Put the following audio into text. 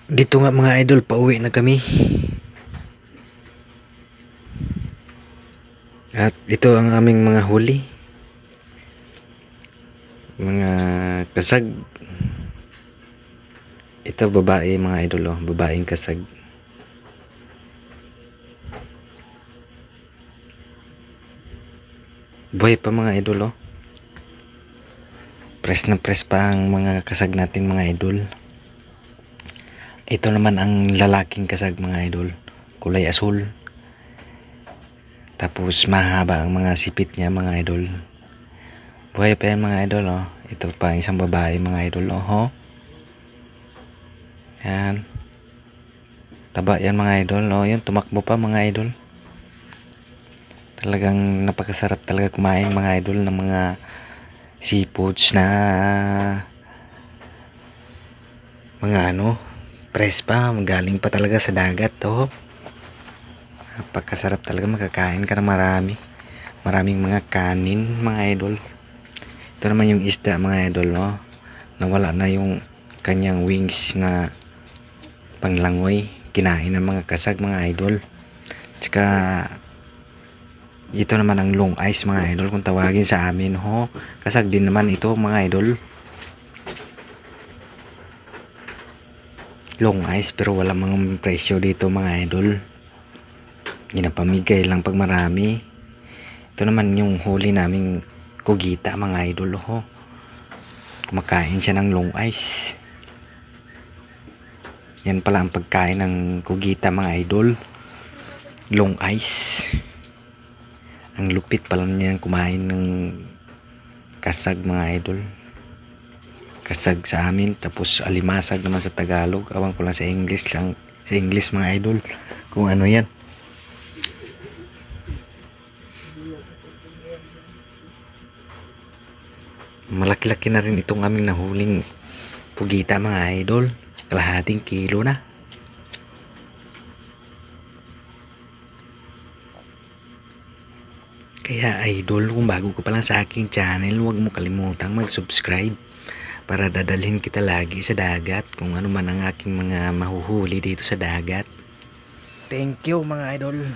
Dito nga mga idol, pauwi na kami. At ito ang aming mga huli. Mga kasag. Ito babae mga idol, oh. Babaeng kasag. Buhay pa mga idol, oh. Press na press pa ang mga kasag natin mga idol. Ito naman ang lalaking kasag mga idol. Kulay asul. Tapos mahaba ang mga sipit niya mga idol. Buhay pa yan mga idol, oh. Ito pa isang babae mga idol, oh. Yan. Taba yan mga idol, oh. Yan, tumakbo pa mga idol. Talagang napakasarap talaga kumain mga idol ng mga seafoods na mga press pa, galing pa talaga sa dagat, oh. Napakasarap talaga, makakain ka na maraming mga kanin mga idol. Ito naman yung isda mga idol, oh. Nawala na yung kanyang wings na panglangoy, kinain ng mga kasag mga idol. Tsaka ito naman ang long ice mga idol kung tawagin sa amin, ho. Kasag din naman ito mga idol. Long ice pero wala mga presyo dito mga idol. Ginapamigay lang pag marami. Ito naman yung huli naming kugita mga idol, ho. Kumakain siya ng long ice. Yan pala ang pagkain ng kugita mga idol. Long ice. Ang lupit pala niya kumain ng kasag mga idol. Kasag sa amin, tapos alimasag naman sa Tagalog. Awang ko lang sa English lang, sa English mga idol kung ano yan. Malaki-laki na rin itong aming nahuling pugita mga idol. Kalahating kilo na. Kaya idol, kung bago ka pa lang sa aking channel, huwag mo kalimutang mag-subscribe para dadalhin kita lagi sa dagat kung ano man ang aking mga mahuhuli dito sa dagat. Thank you mga idol.